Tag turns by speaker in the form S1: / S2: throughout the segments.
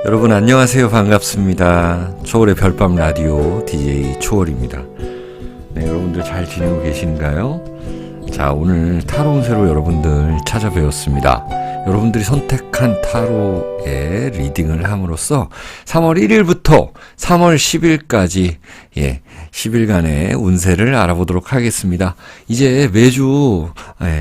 S1: 여러분 안녕하세요. 반갑습니다. 초월의 별밤 라디오 DJ 초월입니다. 네, 여러분들 잘 지내고 계신가요? 자, 오늘 타로 운세로 여러분들 찾아뵈었습니다. 여러분들이 선택한 타로의 리딩을 함으로써 3월 1일부터 3월 10일까지 10일간의 운세를 알아보도록 하겠습니다. 이제 매주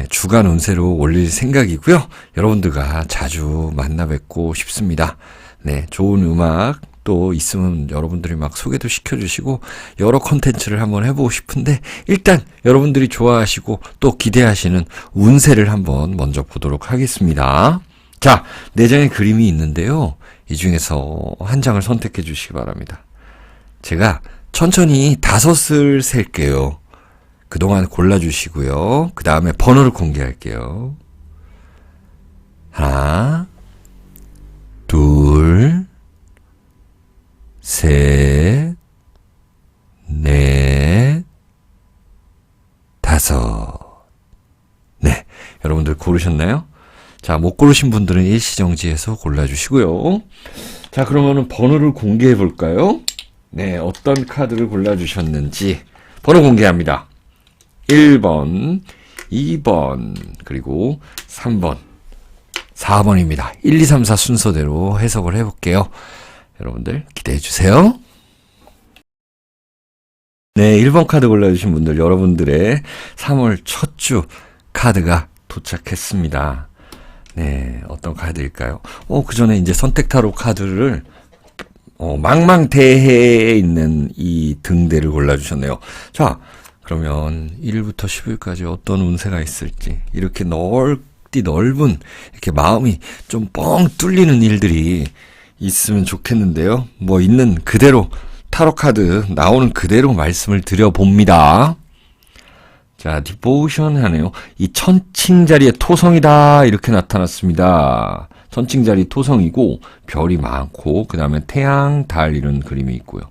S1: 주간 운세로 올릴 생각이고요. 여러분들과 자주 만나 뵙고 싶습니다. 네, 좋은 음악 또 있으면 여러분들이 막 소개도 시켜주시고 여러 컨텐츠를 한번 해보고 싶은데 일단 여러분들이 좋아하시고 또 기대하시는 운세를 한번 먼저 보도록 하겠습니다. 자, 4장의 그림이 있는데요. 이 중에서 한 장을 선택해 주시기 바랍니다. 제가 천천히 5을 셀게요. 그동안 골라주시고요. 그 다음에 번호를 공개할게요. 하나, 둘, 셋, 넷, 5. 네, 여러분들 고르셨나요? 자, 못 고르신 분들은 일시정지해서 골라주시고요. 자, 그러면은 번호를 공개해 볼까요? 네, 어떤 카드를 골라주셨는지 번호 공개합니다. 1번, 2번, 그리고 3번, 4번입니다. 1, 2, 3, 4 순서대로 해석을 해볼게요. 여러분들 기대해 주세요. 네, 1번 카드 골라주신 분들 여러분들의 3월 첫 주 카드가 도착했습니다. 네, 어떤 카드일까요? 그 전에 이제 선택 타로 카드를 망망대해에 있는 이 등대를 골라주셨네요. 자, 그러면 1일부터 10일까지 어떤 운세가 있을지 이렇게 넓은 이렇게 마음이 좀 뻥 뚫리는 일들이 있으면 좋겠는데요. 뭐 있는 그대로 타로 카드 나오는 그대로 말씀을 드려봅니다. 자, 디보션 하네요. 이 천칭자리의 토성이다 이렇게 나타났습니다. 천칭자리 토성이고 별이 많고 그 다음에 태양, 달 이런 그림이 있고요.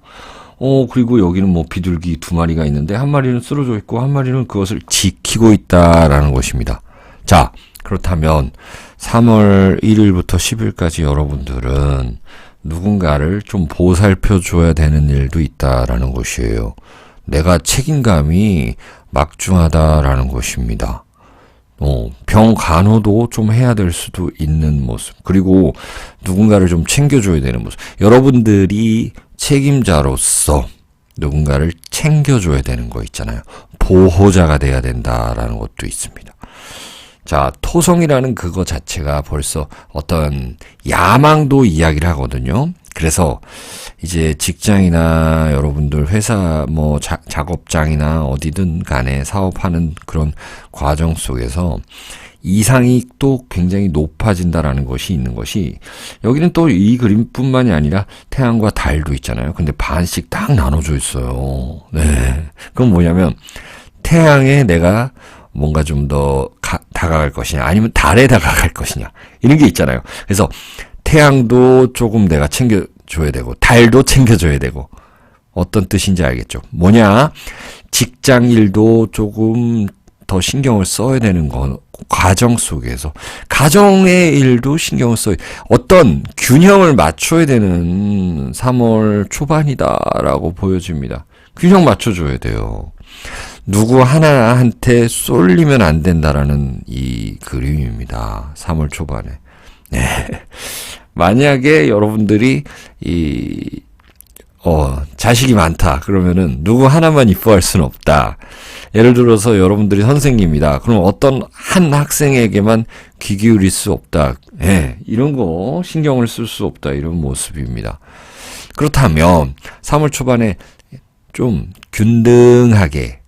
S1: 그리고 여기는 뭐 비둘기 2마리가 있는데 한 마리는 쓰러져 있고 한 마리는 그것을 지키고 있다라는 것입니다. 자, 그렇다면 3월 1일부터 10일까지 여러분들은 누군가를 좀 보살펴 줘야 되는 일도 있다라는 것이에요. 내가 책임감이 막중하다라는 것입니다. 병 간호도 좀 해야 될 수도 있는 모습. 그리고 누군가를 좀 챙겨줘야 되는 모습. 여러분들이 책임자로서 누군가를 챙겨줘야 되는 거 있잖아요. 보호자가 돼야 된다라는 것도 있습니다. 자, 토성이라는 그거 자체가 벌써 어떤 야망도 이야기를 하거든요. 그래서 이제 직장이나 여러분들 회사 뭐 작업장이나 어디든 간에 사업하는 그런 과정 속에서 이상이 또 굉장히 높아진다라는 것이 있는 것이 여기는 또 이 그림뿐만이 아니라 태양과 달도 있잖아요. 근데 반씩 딱 나눠져 있어요. 네. 그건 뭐냐면 태양에 내가 뭔가 좀 더 다가갈 것이냐 아니면 달에 다가갈 것이냐 이런 게 있잖아요. 그래서 태양도 조금 내가 챙겨줘야 되고 달도 챙겨줘야 되고 어떤 뜻인지 알겠죠? 뭐냐? 직장 일도 조금 더 신경을 써야 되는 과정 속에서 가정의 일도 신경을 써야 어떤 균형을 맞춰야 되는 3월 초반이다라고 보여집니다. 균형 맞춰줘야 돼요. 누구 하나한테 쏠리면 안 된다라는 이 그림입니다. 3월 초반에. 네. 만약에 여러분들이 자식이 많다. 그러면은 누구 하나만 이뻐할 수는 없다. 예를 들어서 여러분들이 선생님이다. 그럼 어떤 한 학생에게만 귀 기울일 수 없다. 이런 거 신경을 쓸 수 없다. 이런 모습입니다. 그렇다면 3월 초반에 좀 균등하게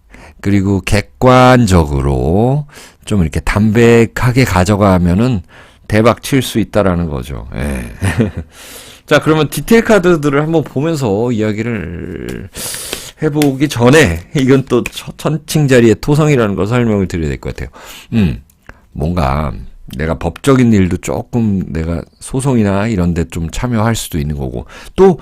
S1: 그리고 객관적으로 좀 이렇게 담백하게 가져가면은 대박 칠 수 있다라는 거죠. 자, 그러면 디테일 카드들을 한번 보면서 이야기를 해보기 전에 이건 또 천칭자리의 토성이라는 걸 설명을 드려야 될 것 같아요. 뭔가 내가 법적인 일도 조금 내가 소송이나 이런 데 좀 참여할 수도 있는 거고 또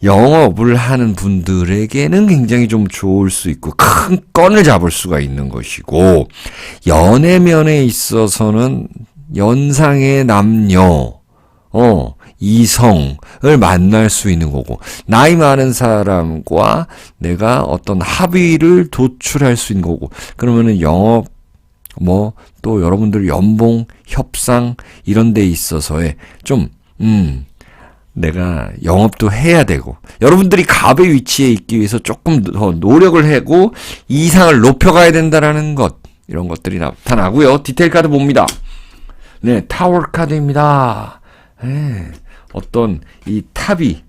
S1: 영업을 하는 분들에게는 굉장히 좀 좋을 수 있고 큰 건을 잡을 수가 있는 것이고 연애면에 있어서는 연상의 남녀 이성을 만날 수 있는 거고, 나이 많은 사람과 내가 어떤 합의를 도출할 수 있는 거고, 그러면은 영업, 또 여러분들 연봉, 협상, 이런 데 있어서의 좀, 내가 영업도 해야 되고, 여러분들이 갑의 위치에 있기 위해서 조금 더 노력을 하고 이상을 높여가야 된다라는 것, 이런 것들이 나타나고요. 디테일 카드 봅니다. 네, 타워 카드입니다. 네, 어떤 이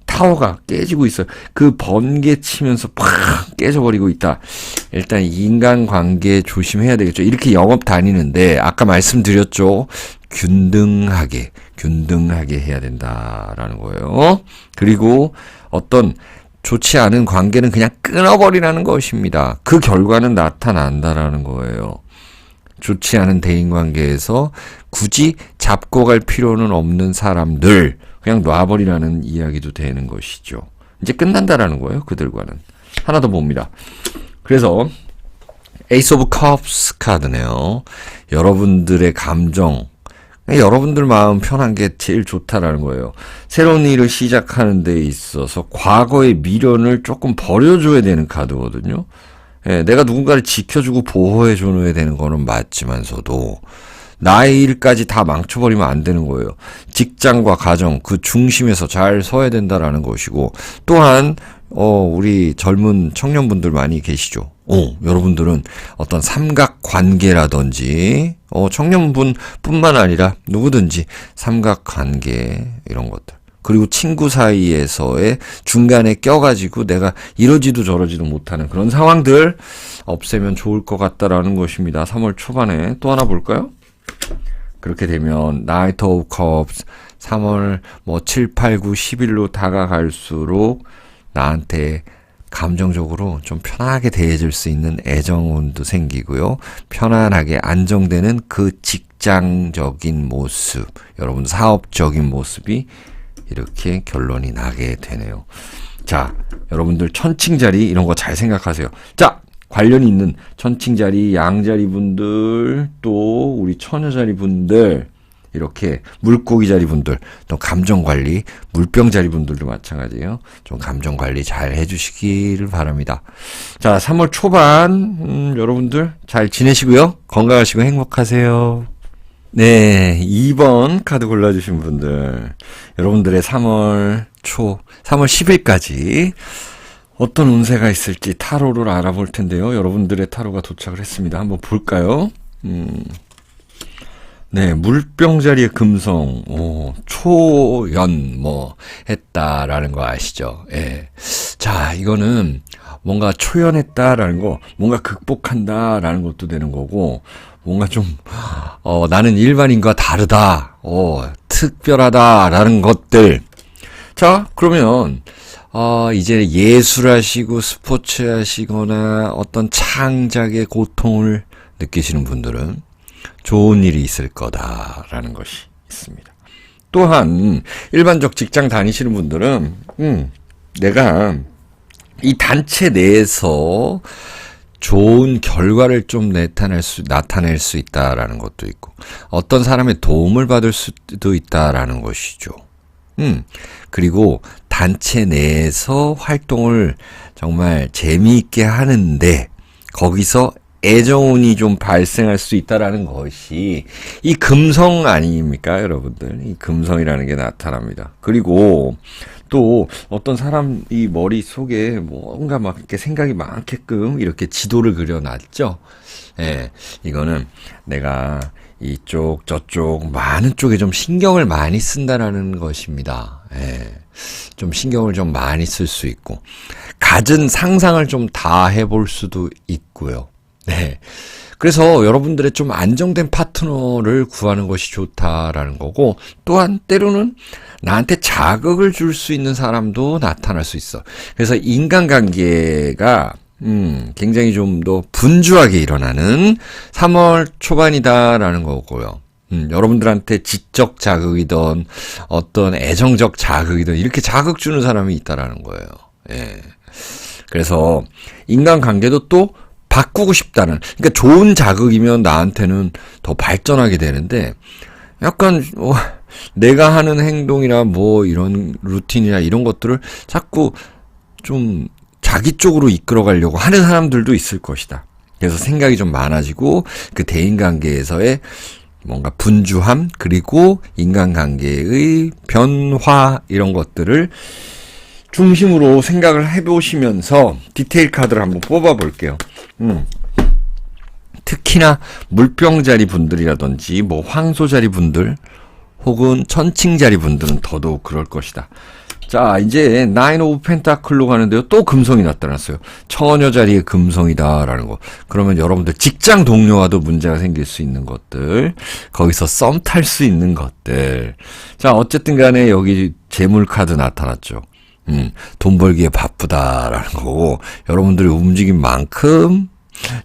S1: 타워가 깨지고 있어요. 그 번개 치면서 팍 깨져버리고 있다. 일단 인간관계 조심해야 되겠죠. 이렇게 영업 다니는데 아까 말씀드렸죠. 균등하게 해야 된다라는 거예요. 그리고 어떤 좋지 않은 관계는 그냥 끊어버리라는 것입니다. 그 결과는 나타난다라는 거예요. 좋지 않은 대인관계에서 굳이 잡고 갈 필요는 없는 사람들 그냥 놔버리라는 이야기도 되는 것이죠. 이제 끝난다라는 거예요. 그들과는. 하나 더 봅니다. 그래서 에이스 오브 컵스 카드네요. 여러분들의 감정, 여러분들 마음 편한 게 제일 좋다라는 거예요. 새로운 일을 시작하는 데 있어서 과거의 미련을 조금 버려줘야 되는 카드거든요. 예, 내가 누군가를 지켜주고 보호해줘야 되는 거는 맞지만서도 나의 일까지 다 망쳐버리면 안 되는 거예요. 직장과 가정 그 중심에서 잘 서야 된다라는 것이고, 또한 우리 젊은 청년분들 많이 계시죠. 여러분들은 어떤 삼각관계라든지 청년분뿐만 아니라 누구든지 삼각관계 이런 것들, 그리고 친구 사이에서의 중간에 껴가지고 내가 이러지도 저러지도 못하는 그런 상황들 없애면 좋을 것 같다라는 것입니다. 3월 초반에 또 하나 볼까요? 그렇게 되면 나이트 오브 컵스 3월 7, 8, 9, 10일로 다가갈수록 나한테 감정적으로 좀 편하게 대해줄 수 있는 애정운도 생기고요. 편안하게 안정되는 그 직장적인 모습, 여러분 사업적인 모습이 이렇게 결론이 나게 되네요. 자, 여러분들 천칭자리 이런 거 잘 생각하세요. 자, 관련이 있는 천칭자리, 양자리 분들, 또 우리 처녀자리 분들, 이렇게 물고기자리 분들, 또 감정관리, 물병자리 분들도 마찬가지예요. 좀 감정관리 잘 해주시기를 바랍니다. 자, 3월 초반 여러분들 잘 지내시고요. 건강하시고 행복하세요. 네, 2번 카드 골라주신 분들, 여러분들의 3월 10일까지 어떤 운세가 있을지 타로를 알아볼 텐데요. 여러분들의 타로가 도착을 했습니다. 한번 볼까요? 네, 물병자리의 금성, 초연, 했다라는 거 아시죠? 예. 자, 이거는 뭔가 초연했다라는 거, 뭔가 극복한다라는 것도 되는 거고, 뭔가 좀, 나는 일반인과 다르다, 특별하다라는 것들. 자, 그러면, 이제 예술하시고 스포츠 하시거나 어떤 창작의 고통을 느끼시는 분들은 좋은 일이 있을 거다라는 것이 있습니다. 또한 일반적 직장 다니시는 분들은 내가 이 단체 내에서 좋은 결과를 좀 나타낼 수 있다라는 것도 있고, 어떤 사람의 도움을 받을 수도 있다라는 것이죠. 그리고 단체 내에서 활동을 정말 재미있게 하는데 거기서 애정운이 좀 발생할 수 있다라는 것이 이 금성 아닙니까, 여러분들? 이 금성이라는 게 나타납니다. 그리고 또 어떤 사람 이 머릿속에 뭔가 막 이렇게 생각이 많게끔 이렇게 지도를 그려놨죠. 예, 이거는 내가 이쪽 저쪽 많은 쪽에 좀 신경을 많이 쓴다라는 것입니다. 예, 좀 신경을 좀 많이 쓸 수 있고, 갖은 상상을 좀 다 해볼 수도 있고요. 네. 그래서 여러분들의 좀 안정된 파트너를 구하는 것이 좋다라는 거고, 또한 때로는 나한테 자극을 줄 수 있는 사람도 나타날 수 있어. 그래서 인간관계가 굉장히 좀 더 분주하게 일어나는 3월 초반이다라는 거고요. 여러분들한테 지적 자극이든 어떤 애정적 자극이든 이렇게 자극 주는 사람이 있다라는 거예요. 예. 그래서 인간관계도 또 바꾸고 싶다는, 그러니까 좋은 자극이면 나한테는 더 발전하게 되는데, 약간 내가 하는 행동이나 뭐 이런 루틴이나 이런 것들을 자꾸 좀 자기 쪽으로 이끌어 가려고 하는 사람들도 있을 것이다. 그래서 생각이 좀 많아지고 그 대인관계에서의 뭔가 분주함 그리고 인간관계의 변화 이런 것들을 중심으로 생각을 해보시면서 디테일 카드를 한번 뽑아볼게요. 특히나 물병자리 분들이라든지 뭐 황소자리 분들 혹은 천칭자리 분들은 더더욱 그럴 것이다. 자, 이제 나인 오브 펜타클로 가는데요. 또 금성이 나타났어요. 처녀 자리에 금성이다라는 거. 그러면 여러분들 직장 동료와도 문제가 생길 수 있는 것들, 거기서 썸 탈 수 있는 것들. 자, 어쨌든 간에 여기 재물 카드 나타났죠. 돈 벌기에 바쁘다라는 거고, 여러분들이 움직인 만큼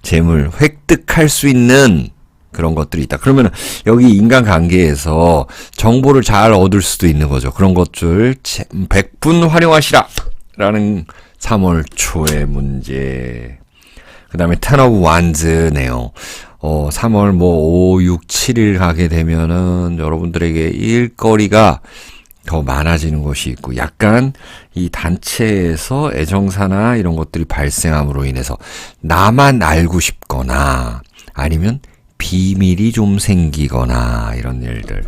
S1: 재물 획득할 수 있는 그런 것들이 있다. 그러면 여기 인간관계에서 정보를 잘 얻을 수도 있는 거죠. 그런 것들 100분 활용하시라 라는 3월 초의 문제. 그 다음에 Ten of Wands네요. 3월 뭐 5, 6, 7일 가게 되면은 여러분들에게 일거리가 더 많아지는 것이 있고 약간 이 단체에서 애정사나 이런 것들이 발생함으로 인해서 나만 알고 싶거나 아니면 비밀이 좀 생기거나 이런 일들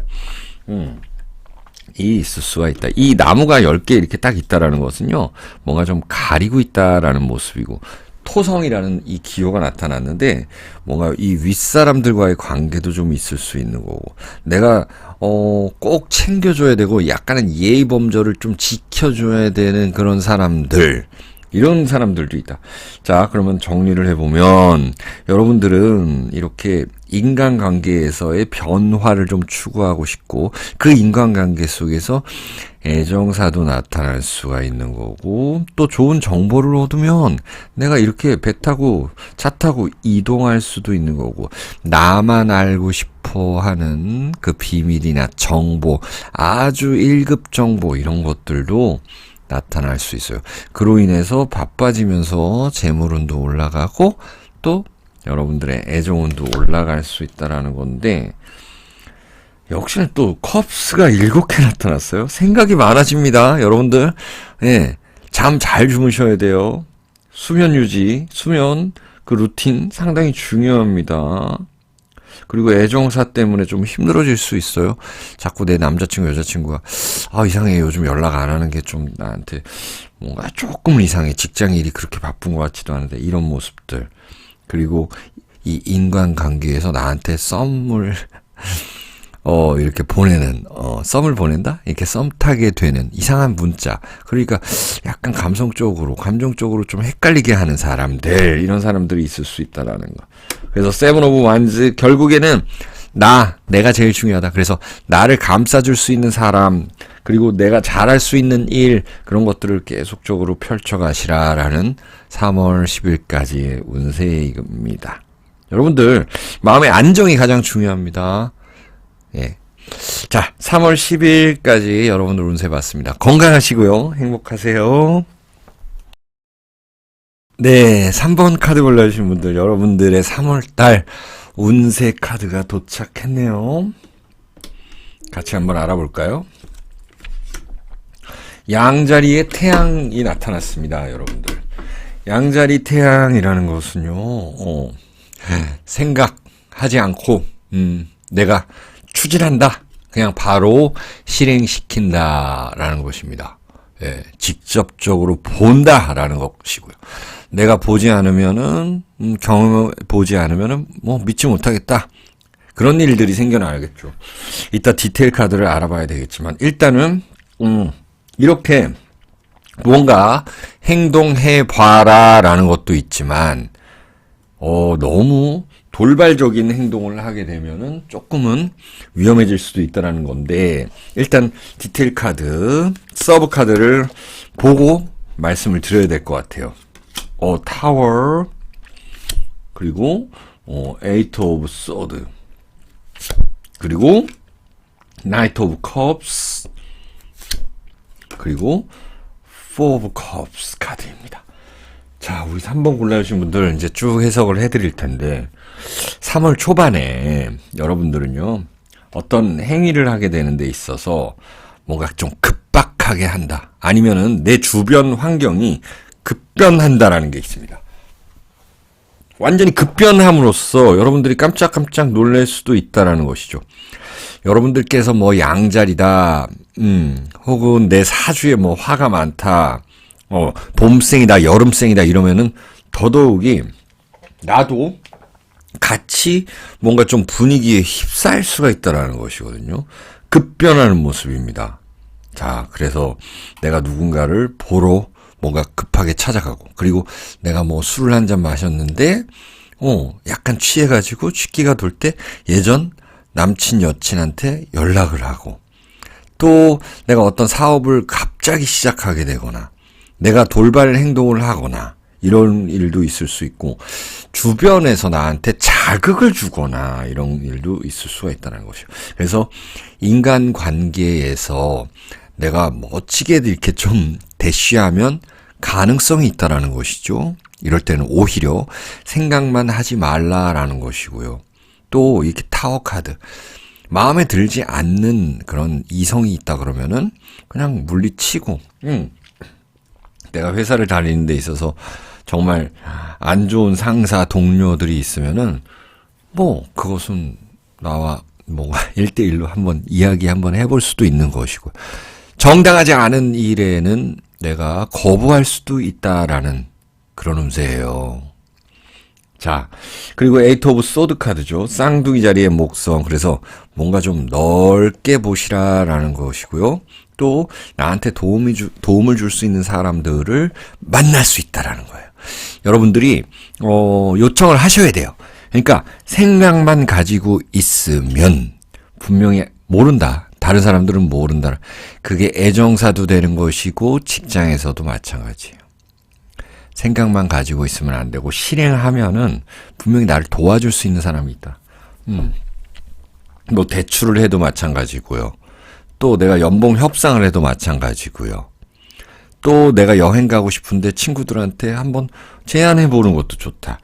S1: 이 있을 수가 있다. 이 나무가 10개 이렇게 딱 있다라는 것은요. 뭔가 좀 가리고 있다라는 모습이고 토성이라는 이 기호가 나타났는데 뭔가 이 윗사람들과의 관계도 좀 있을 수 있는 거고 내가 꼭 챙겨줘야 되고 약간은 예의 범절을 좀 지켜줘야 되는 그런 사람들 이런 사람들도 있다. 자, 그러면 정리를 해보면 여러분들은 이렇게 인간관계에서의 변화를 좀 추구하고 싶고 그 인간관계 속에서 애정사도 나타날 수가 있는 거고 또 좋은 정보를 얻으면 내가 이렇게 배 타고 차 타고 이동할 수도 있는 거고 나만 알고 싶어 하는 그 비밀이나 정보 아주 1급 정보 이런 것들도 나타날 수 있어요. 그로 인해서 바빠지면서 재물운도 올라가고 또 여러분들의 애정운도 올라갈 수 있다라는 건데 역시나 또 컵스가 7개 나타났어요. 생각이 많아집니다. 여러분들 예, 잠 잘 주무셔야 돼요. 수면 유지, 수면 그 루틴 상당히 중요합니다. 그리고 애정사 때문에 좀 힘들어질 수 있어요. 자꾸 내 남자친구, 여자친구가 이상해. 요즘 연락 안 하는 게 좀 나한테 뭔가 조금 이상해. 직장 일이 그렇게 바쁜 것 같지도 않은데 이런 모습들. 그리고 이 인간관계에서 나한테 썸을 이렇게 보내는 썸을 보낸다? 이렇게 썸 타게 되는 이상한 문자. 그러니까 약간 감정적으로 좀 헷갈리게 하는 사람들, 이런 사람들이 있을 수 있다라는 거. 그래서 세븐 오브 완즈 결국에는 내가 제일 중요하다. 그래서 나를 감싸줄 수 있는 사람, 그리고 내가 잘할 수 있는 일, 그런 것들을 계속적으로 펼쳐가시라라는 3월 10일까지의 운세입니다. 여러분들 마음의 안정이 가장 중요합니다. 예. 자, 3월 10일까지 여러분들 운세 봤습니다. 건강하시고요. 행복하세요. 네, 3번 카드 골라주신 분들, 여러분들의 3월달 운세 카드가 도착했네요. 같이 한번 알아볼까요? 양자리에 태양이 나타났습니다, 여러분들. 양자리 태양이라는 것은요, 생각하지 않고, 내가 추진한다. 그냥 바로 실행시킨다라는 것입니다. 예, 직접적으로 본다라는 것이고요. 내가 보지 않으면은, 경험해 보지 않으면은, 믿지 못하겠다. 그런 일들이 생겨나야겠죠. 이따 디테일 카드를 알아봐야 되겠지만, 일단은, 이렇게 뭔가 행동해봐라 라는 것도 있지만, 너무 돌발적인 행동을 하게 되면은 조금은 위험해질 수도 있다는 건데, 일단 디테일 카드, 서브 카드를 보고 말씀을 드려야 될 것 같아요. 타워, 그리고 에이트 오브 소드, 그리고 나이트 오브 컵스, 그리고 포 오브 컵스 카드입니다. 자, 우리 3번 골라주신 분들 이제 쭉 해석을 해드릴 텐데 3월 초반에 여러분들은요 어떤 행위를 하게 되는 데 있어서 뭔가 좀 급박하게 한다. 아니면은 내 주변 환경이 급변한다라는 게 있습니다. 완전히 급변함으로써 여러분들이 깜짝깜짝 놀랄 수도 있다라는 것이죠. 여러분들께서 뭐 양자리다, 혹은 내 사주에 뭐 화가 많다, 봄생이다, 여름생이다 이러면은 더더욱이 나도 같이 뭔가 좀 분위기에 휩싸일 수가 있다라는 것이거든요. 급변하는 모습입니다. 자, 그래서 내가 누군가를 보러 뭔가 급하게 찾아가고, 그리고 내가 뭐 술을 한 잔 마셨는데, 약간 취해가지고 취기가 돌 때 예전 남친 여친한테 연락을 하고, 또 내가 어떤 사업을 갑자기 시작하게 되거나, 내가 돌발 행동을 하거나, 이런 일도 있을 수 있고, 주변에서 나한테 자극을 주거나 이런 일도 있을 수가 있다는 것이요. 그래서 인간 관계에서 내가 멋지게 이렇게 좀 대쉬하면 가능성이 있다라는 것이죠. 이럴 때는 오히려 생각만 하지 말라라는 것이고요. 또 이렇게 타워 카드, 마음에 들지 않는 그런 이성이 있다 그러면은 그냥 물리치고, 내가 회사를 다니는 데 있어서 정말 안 좋은 상사, 동료들이 있으면은 뭐 그것은 나와 뭔가 1대1로 한번 이야기 한번 해볼 수도 있는 것이고, 정당하지 않은 일에는 내가 거부할 수도 있다라는 그런 운세예요. 자, 그리고 에이트 오브 소드 카드죠. 쌍둥이 자리의 목성. 그래서 뭔가 좀 넓게 보시라라는 것이고요. 또 나한테 도움을 줄 수 있는 사람들을 만날 수 있다라는 거예요. 여러분들이 요청을 하셔야 돼요. 그러니까 생각만 가지고 있으면 분명히 모른다. 다른 사람들은 모른다. 그게 애정사도 되는 것이고 직장에서도 마찬가지예요. 생각만 가지고 있으면 안 되고 실행하면은 분명히 나를 도와줄 수 있는 사람이 있다. 뭐 대출을 해도 마찬가지고요. 또 내가 연봉 협상을 해도 마찬가지고요. 또 내가 여행 가고 싶은데 친구들한테 한번 제안해 보는 것도 좋다.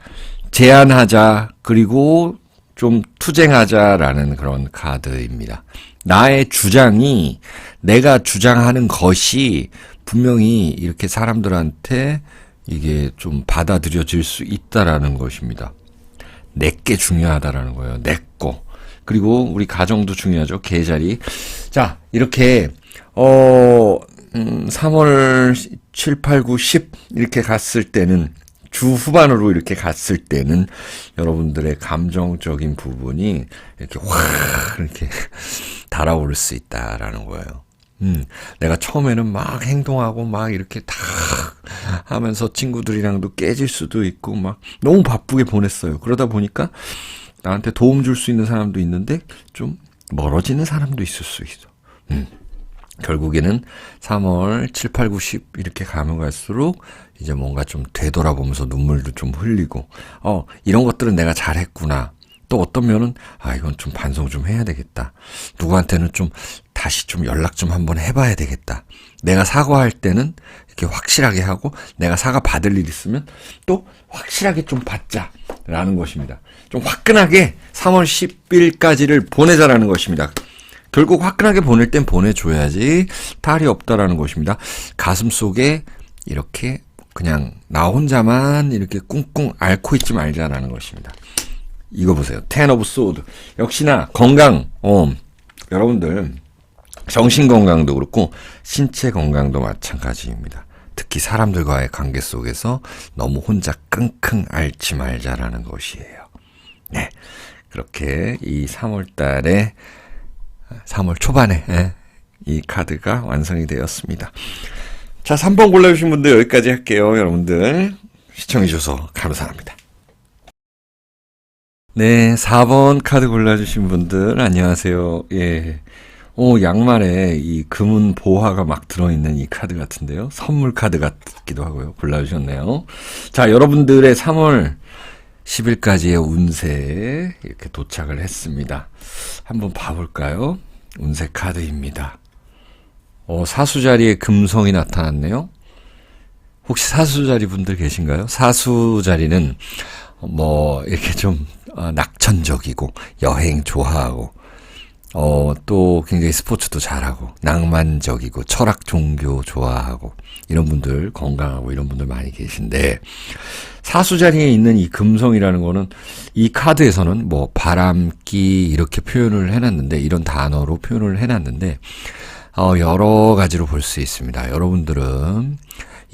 S1: 제안하자, 그리고 좀 투쟁하자라는 그런 카드입니다. 나의 주장이, 내가 주장하는 것이 분명히 이렇게 사람들한테 이게 좀 받아들여질 수 있다라는 것입니다. 내게 중요하다라는 거예요. 내 거. 그리고 우리 가정도 중요하죠. 계자리. 자, 이렇게 3월 7, 8, 9, 10 이렇게 갔을 때는, 주 후반으로 이렇게 갔을 때는 여러분들의 감정적인 부분이 이렇게 확 이렇게 달아오를 수 있다라는 거예요. 내가 처음에는 막 행동하고 막 이렇게 다 하면서 친구들이랑도 깨질 수도 있고 막 너무 바쁘게 보냈어요. 그러다 보니까 나한테 도움 줄 수 있는 사람도 있는데 좀 멀어지는 사람도 있을 수 있어. 결국에는 3월 7, 8, 9, 10 이렇게 가면 갈수록 이제 뭔가 좀 되돌아보면서 눈물도 좀 흘리고, 이런 것들은 내가 잘했구나. 또 어떤 면은 이건 좀 반성 좀 해야 되겠다. 누구한테는 좀 다시 좀 연락 좀 한번 해봐야 되겠다. 내가 사과할 때는 이렇게 확실하게 하고, 내가 사과 받을 일 있으면 또 확실하게 좀 받자라는 것입니다. 좀 화끈하게 3월 10일까지를 보내자라는 것입니다. 결국 화끈하게 보낼 땐 보내줘야지 탈이 없다라는 것입니다. 가슴 속에 이렇게 그냥 나 혼자만 이렇게 꿍꿍 앓고 있지 말자라는 것입니다. 이거 보세요. 텐 오브 소드. 역시나 건강, 여러분들 정신 건강도 그렇고 신체 건강도 마찬가지입니다. 특히 사람들과의 관계 속에서 너무 혼자 끙끙 앓지 말자라는 것이에요. 네, 그렇게 이 3월 달에 3월 초반에 이 카드가 완성이 되었습니다. 자, 3번 골라주신 분들 여기까지 할게요. 여러분들 시청해주셔서 감사합니다. 네, 4번 카드 골라주신 분들 안녕하세요. 예, 양말에 이 금은 보화가 막 들어있는 이 카드 같은데요. 선물 카드 같기도 하고요. 골라주셨네요. 자, 여러분들의 3월 10일까지의 운세 이렇게 도착을 했습니다. 한번 봐볼까요? 운세 카드입니다. 사수자리에 금성이 나타났네요. 혹시 사수자리 분들 계신가요? 사수자리는 뭐 이렇게 좀 낙천적이고 여행 좋아하고 또 굉장히 스포츠도 잘하고, 낭만적이고, 철학, 종교 좋아하고, 이런 분들, 건강하고 이런 분들 많이 계신데, 사수 자리에 있는 이 금성이라는 거는 이 카드에서는 뭐 바람기 이렇게 표현을 해놨는데, 이런 단어로 표현을 해놨는데, 여러 가지로 볼 수 있습니다. 여러분들은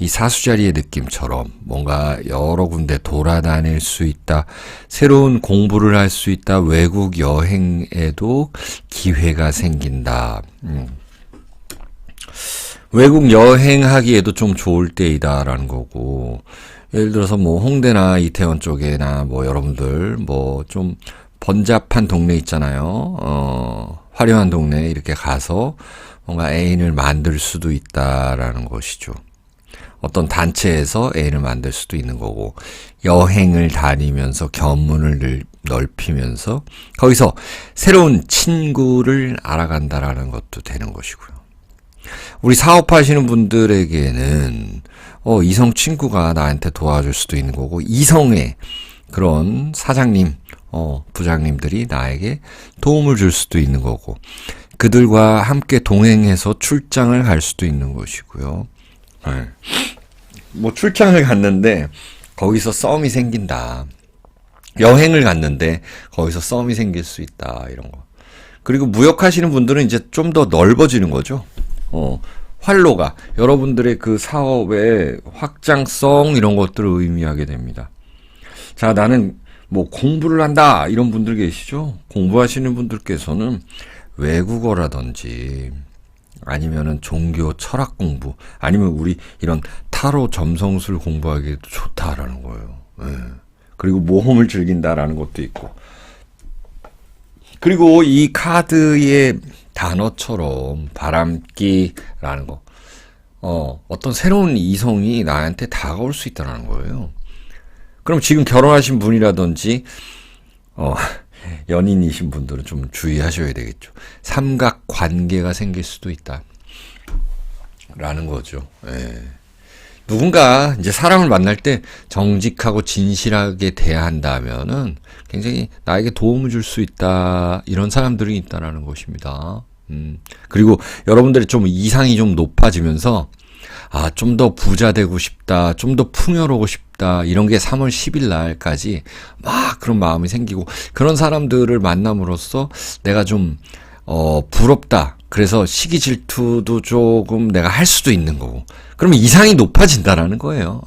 S1: 이 사수자리의 느낌처럼 뭔가 여러 군데 돌아다닐 수 있다, 새로운 공부를 할 수 있다, 외국 여행에도 기회가 생긴다. 외국 여행하기에도 좀 좋을 때이다라는 거고, 예를 들어서 뭐 홍대나 이태원 쪽에나 뭐 여러분들 뭐 좀 번잡한 동네 있잖아요. 화려한 동네 이렇게 가서 뭔가 애인을 만들 수도 있다라는 것이죠. 어떤 단체에서 애인을 만들 수도 있는 거고, 여행을 다니면서 견문을 넓히면서 거기서 새로운 친구를 알아간다라는 것도 되는 것이고요. 우리 사업하시는 분들에게는 이성 친구가 나한테 도와줄 수도 있는 거고, 이성의 그런 사장님, 부장님들이 나에게 도움을 줄 수도 있는 거고, 그들과 함께 동행해서 출장을 갈 수도 있는 것이고요. 네. 뭐 출장을 갔는데 거기서 썸이 생긴다. 여행을 갔는데 거기서 썸이 생길 수 있다. 이런 거. 그리고 무역하시는 분들은 이제 좀 더 넓어지는 거죠. 활로가 여러분들의 그 사업의 확장성 이런 것들을 의미하게 됩니다. 자, 나는 뭐 공부를 한다 이런 분들 계시죠? 공부하시는 분들께서는 외국어라든지 아니면은 종교 철학 공부, 아니면 우리 이런 타로 점성술 공부하기에도 좋다라는 거예요. 네. 그리고 모험을 즐긴다라는 것도 있고, 그리고 이 카드의 단어처럼 바람기라는 거, 어떤 새로운 이성이 나한테 다가올 수 있다는 거예요. 그럼 지금 결혼하신 분이라든지 연인이신 분들은 좀 주의하셔야 되겠죠. 삼각 관계가 생길 수도 있다 라는 거죠. 예. 누군가 이제 사람을 만날 때 정직하고 진실하게 대한다면은 굉장히 나에게 도움을 줄 수 있다, 이런 사람들이 있다라는 것입니다. 그리고 여러분들이 좀 이상이 좀 높아지면서 좀 더 부자 되고 싶다, 좀 더 풍요로우고 싶다, 이런 게 3월 10일 날까지 막 그런 마음이 생기고, 그런 사람들을 만남으로써 내가 좀 부럽다, 그래서 시기 질투도 조금 내가 할 수도 있는 거고, 그러면 이상이 높아진다라는 거예요.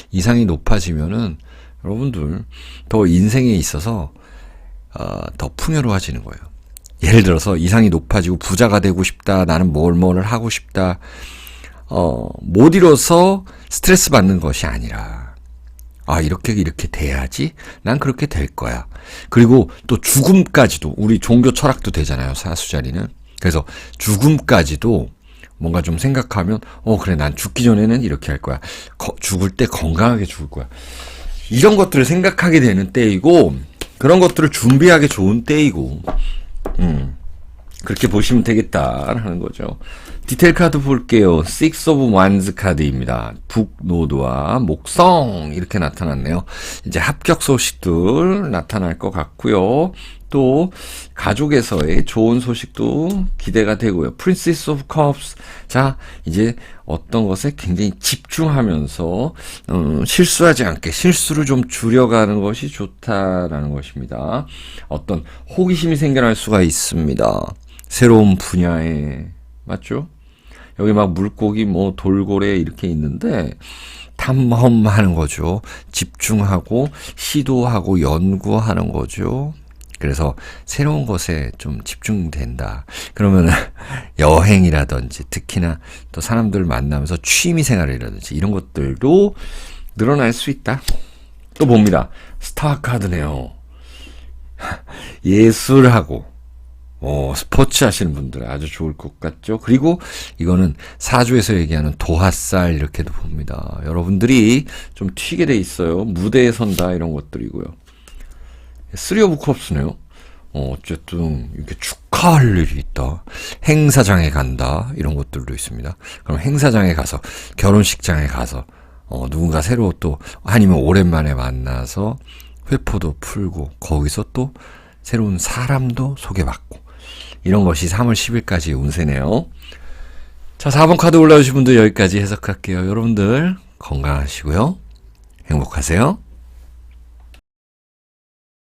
S1: 이상이 높아지면은 여러분들 더 인생에 있어서 더 풍요로워지는 거예요. 예를 들어서 이상이 높아지고 부자가 되고 싶다, 나는 뭘 하고 싶다, 못 이뤄서 스트레스 받는 것이 아니라, 이렇게 돼야지, 난 그렇게 될 거야. 그리고 또 죽음까지도, 우리 종교 철학도 되잖아요, 사수자리는. 그래서 죽음까지도 뭔가 좀 생각하면, 그래, 난 죽기 전에는 이렇게 할 거야. 죽을 때 건강하게 죽을 거야. 이런 것들을 생각하게 되는 때이고, 그런 것들을 준비하기 좋은 때이고, 그렇게 보시면 되겠다라는 거죠. 디테일 카드 볼게요. Six of Wands 카드입니다. 북노드와 목성 이렇게 나타났네요. 이제 합격 소식들 나타날 것 같고요. 또 가족에서의 좋은 소식도 기대가 되고요. Princess of Cups. 자, 이제 어떤 것에 굉장히 집중하면서 실수하지 않게, 실수를 좀 줄여가는 것이 좋다라는 것입니다. 어떤 호기심이 생겨날 수가 있습니다. 새로운 분야에, 맞죠? 여기 막 물고기, 뭐 돌고래 이렇게 있는데 탐험하는 거죠. 집중하고 시도하고 연구하는 거죠. 그래서 새로운 것에 좀 집중된다. 그러면 여행이라든지, 특히나 또 사람들을 만나면서 취미 생활이라든지 이런 것들도 늘어날 수 있다. 또 봅니다. 스타 카드네요. 예술하고 스포츠 하시는 분들 아주 좋을 것 같죠. 그리고 이거는 사주에서 얘기하는 도화살 이렇게도 봅니다. 여러분들이 좀 튀게 돼 있어요. 무대에 선다 이런 것들이고요. 쓰리 오브 컵스네요. 어쨌든 이렇게 축하할 일이 있다. 행사장에 간다 이런 것들도 있습니다. 그럼 행사장에 가서, 결혼식장에 가서 누군가 새로 또, 아니면 오랜만에 만나서 회포도 풀고, 거기서 또 새로운 사람도 소개받고, 이런 것이 3월 10일까지 운세네요. 자, 4번 카드 올라오신 분들 여기까지 해석할게요. 여러분들 건강하시고요. 행복하세요.